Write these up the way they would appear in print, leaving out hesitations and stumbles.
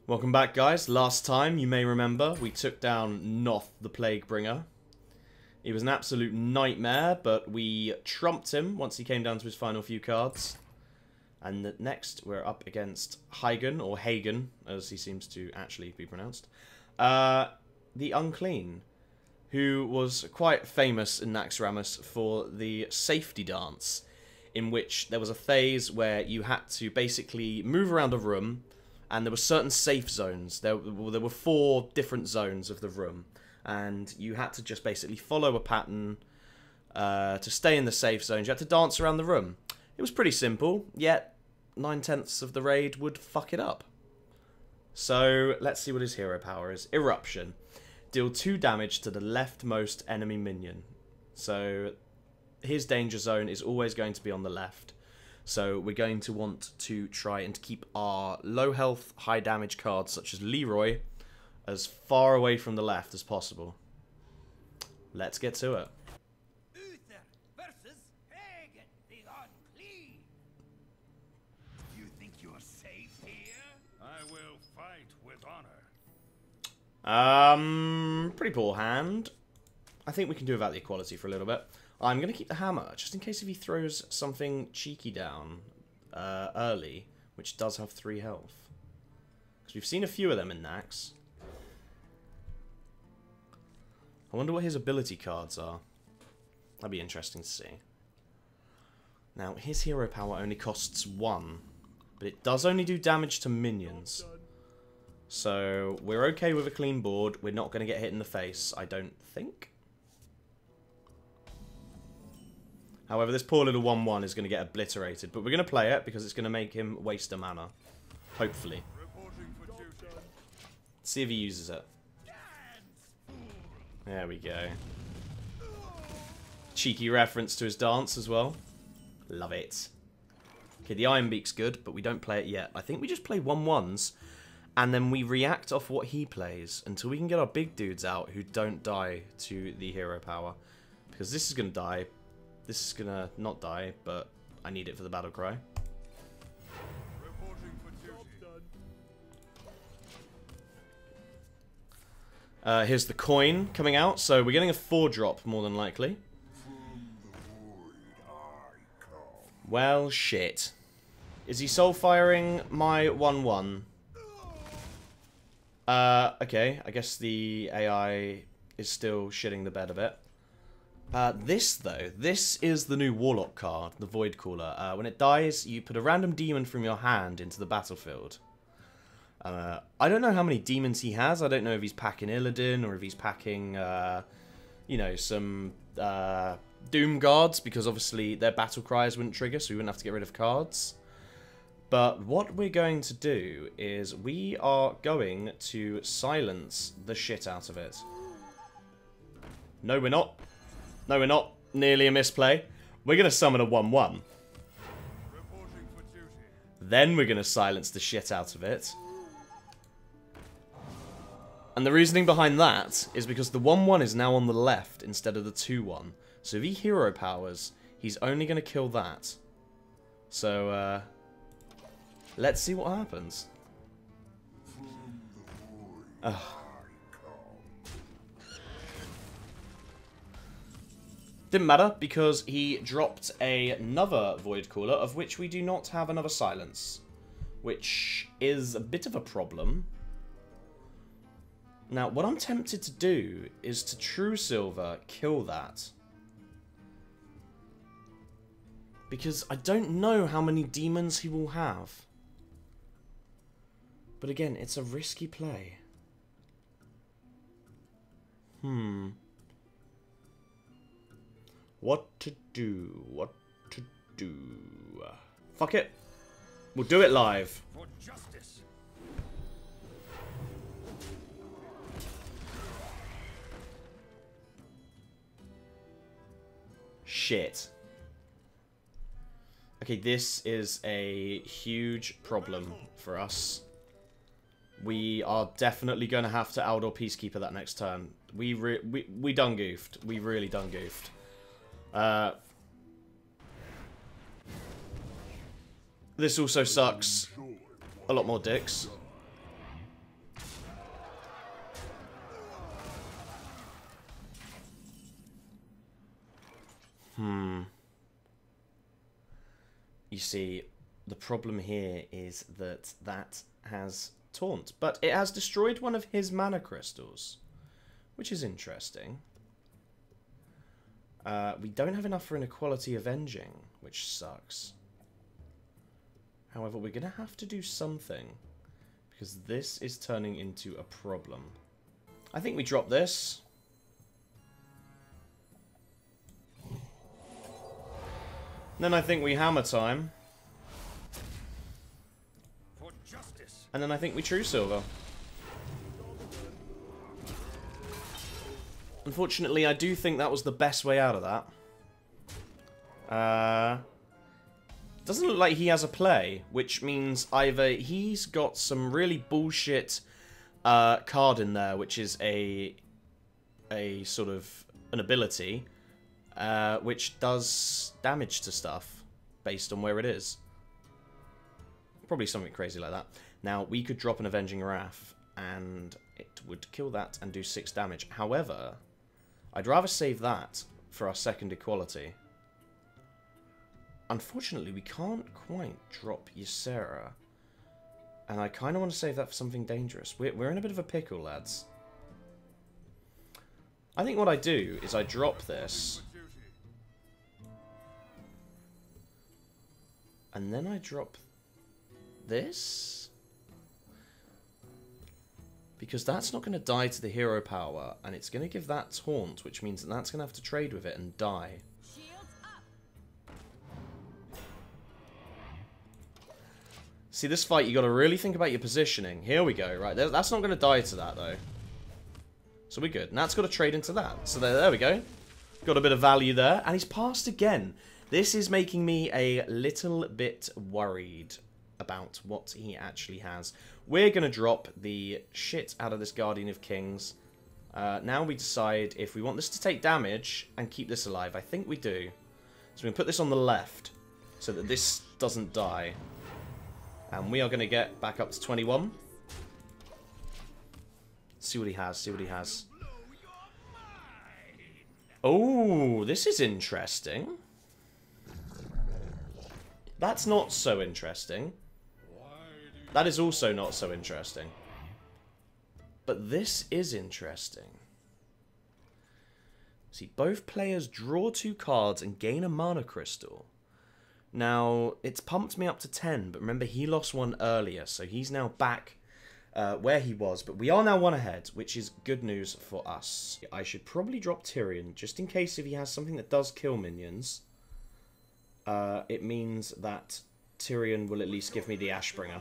Welcome back, guys. Last time, you may remember, we took down Noth the Plaguebringer. He was an absolute nightmare, but we trumped him once he came down to his final few cards. And next, we're up against Heigan, or Hagen, as he seems to actually be pronounced. The Unclean, who was quite famous in Naxxramas for the safety dance, in which there was a phase where you had to basically move around a room, and there were certain safe zones. There were 4 different zones of the room, and you had to just basically follow a pattern to stay in the safe zones. You had to dance around the room. It was pretty simple, yet 9/10 of the raid would fuck it up. So let's see what his hero power is. Eruption. Deal 2 damage to the leftmost enemy minion. So his danger zone is always going to be on the left. So we're going to want to try and keep our low health, high damage cards, such as Leroy, as far away from the left as possible. Let's get to it. Uther versus Heigan the Unclean. You think you're safe here? I will fight with honor. Pretty poor hand. I think we can do without the equality for a little bit. I'm going to keep the hammer, just in case if he throws something cheeky down early, which does have 3 health. Because we've seen a few of them in Nax. I wonder what his ability cards are. That'd be interesting to see. Now, his hero power only costs 1, but it does only do damage to minions. So, we're okay with a clean board. We're not going to get hit in the face, I don't think. However, this poor little 1/1 is going to get obliterated, but we're going to play it because it's going to make him waste a mana. Hopefully. Let's see if he uses it. There we go. Cheeky reference to his dance as well. Love it. Okay, the Iron Beak's good, but we don't play it yet. I think we just play 1/1s, and then we react off what he plays until we can get our big dudes out who don't die to the hero power. Because this is going to die. This is going to not die, but I need it for the battle cry. Here's the coin coming out, so we're getting a 4-drop more than likely. Well, shit. Is he soul firing my 1/1? Okay, I guess the AI is still shitting the bed a bit. This, though, this is the new Warlock card, the Void Caller. When it dies, you put a random demon from your hand into the battlefield. I don't know how many demons he has. I don't know if he's packing Illidan or if he's packing, you know, some Doom Guards, because obviously their battle cries wouldn't trigger, so we wouldn't have to get rid of cards. But what we're going to do is we are going to silence the shit out of it. No, we're not. No, we're not. Nearly a misplay. We're going to summon a 1/1. Then we're going to silence the shit out of it. And the reasoning behind that is because the 1/1 is now on the left instead of the 2/1. So if he hero powers, he's only going to kill that. So, let's see what happens. Ugh. Didn't matter, because he dropped another Void Caller, of which we do not have another silence. Which is a bit of a problem. Now, what I'm tempted to do is to True Silver kill that. Because I don't know how many demons he will have. But again, it's a risky play. What to do? What to do? Fuck it. We'll do it live. For justice. Shit. Okay, this is a huge problem for us. We are definitely going to have to Aldor Peacekeeper that next turn. We done goofed. We really done goofed. This also sucks a lot more dicks. You see, the problem here is that that has taunt, but it has destroyed one of his mana crystals, which is interesting. We don't have enough for an equality avenging, which sucks. However, we're going to have to do something, because this is turning into a problem. I think we drop this. Then I think we hammer time. For justice. And then I think we true silver. Unfortunately, I do think that was the best way out of that. Doesn't look like he has a play, which means either he's got some really bullshit card in there, which is a sort of an ability, which does damage to stuff based on where it is. Probably something crazy like that. Now, we could drop an Avenging Wrath, and it would kill that and do 6 damage. However, I'd rather save that for our second equality. Unfortunately, we can't quite drop Ysera. And I kind of want to save that for something dangerous. We're in a bit of a pickle, lads. I think what I do is I drop this. And then I drop this. Because that's not going to die to the hero power. And it's going to give that taunt, which means that that's going to have to trade with it and die. See, this fight, you got to really think about your positioning. Here we go. Right, that's not going to die to that, though. So we're good. And that's got to trade into that. So there we go. Got a bit of value there. And he's passed again. This is making me a little bit worried about what he actually has. We're going to drop the shit out of this Guardian of Kings. Now we decide if we want this to take damage and keep this alive. I think we do. So we're going to put this on the left so that this doesn't die. And we are going to get back up to 21. See what he has, see what he has. Oh, this is interesting. That's not so interesting. That is also not so interesting. But this is interesting. See, both players draw 2 cards and gain a mana crystal. Now, it's pumped me up to 10, but remember, he lost one earlier, so he's now back where he was. But we are now 1 ahead, which is good news for us. I should probably drop Tyrion, just in case if he has something that does kill minions. It means that Tyrion will at least give me the Ashbringer.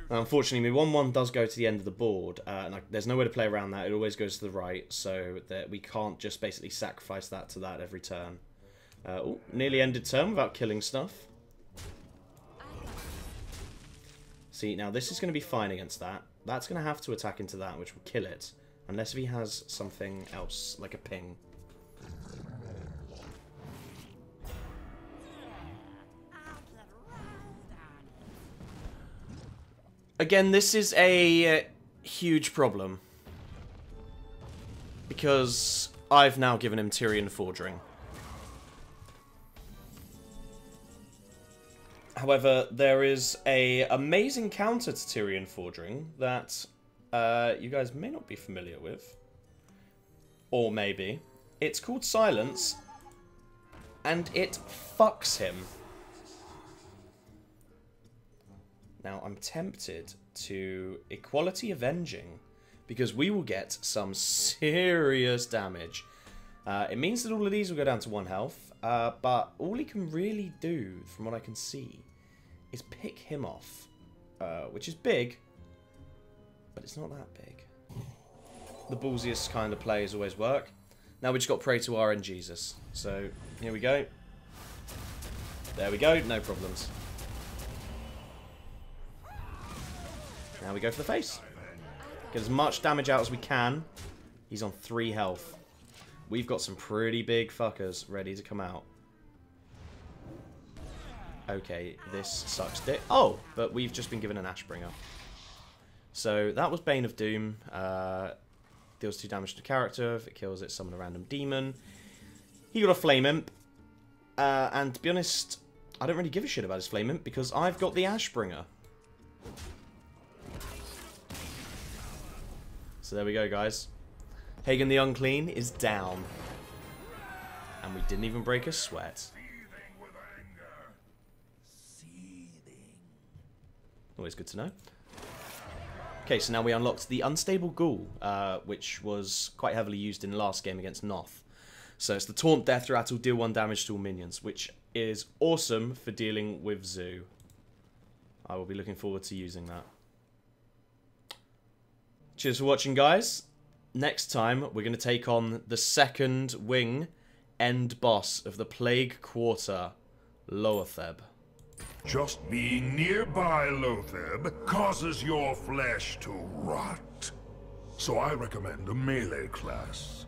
Now, unfortunately, my 1-1 does go to the end of the board, and there's no way to play around that. It always goes to the right, so that we can't just basically sacrifice that to that every turn. Oh, nearly ended turn without killing stuff. See, now this is going to be fine against that. That's going to have to attack into that, which will kill it. Unless if he has something else, like a ping. Again, this is a huge problem. Because I've now given him Tyrion Fordring. However, there is a amazing counter to Tyrion Fordring that you guys may not be familiar with. Or maybe. It's called Silence, and it fucks him. Now, I'm tempted to Equality Avenging, because we will get some serious damage. It means that all of these will go down to 1 health, but all he can really do, from what I can see, is pick him off, which is big, but it's not that big. The ballsiest kind of plays always work. Now we just got Pray to RN Jesus. So, here we go. There we go, no problems. Now we go for the face. Get as much damage out as we can. He's on 3 health. We've got some pretty big fuckers ready to come out. Okay, this sucks dick. Oh, but we've just been given an Ashbringer. So that was Bane of Doom. deals 2 damage to the character. If it kills it, summon a random demon. He got a Flame Imp. And to be honest, I don't really give a shit about his Flame Imp because I've got the Ashbringer. So there we go, guys. Heigan the Unclean is down. And we didn't even break a sweat. Always good to know. Okay, so now we unlocked the Unstable Ghoul, which was quite heavily used in the last game against Noth. So it's the Taunt Death Rattle, deal 1 damage to all minions, which is awesome for dealing with Zoo. I will be looking forward to using that. Cheers for watching, guys. Next time, we're going to take on the second wing end boss of the Plague Quarter, Loatheb. Just being nearby Loatheb causes your flesh to rot. So I recommend a melee class.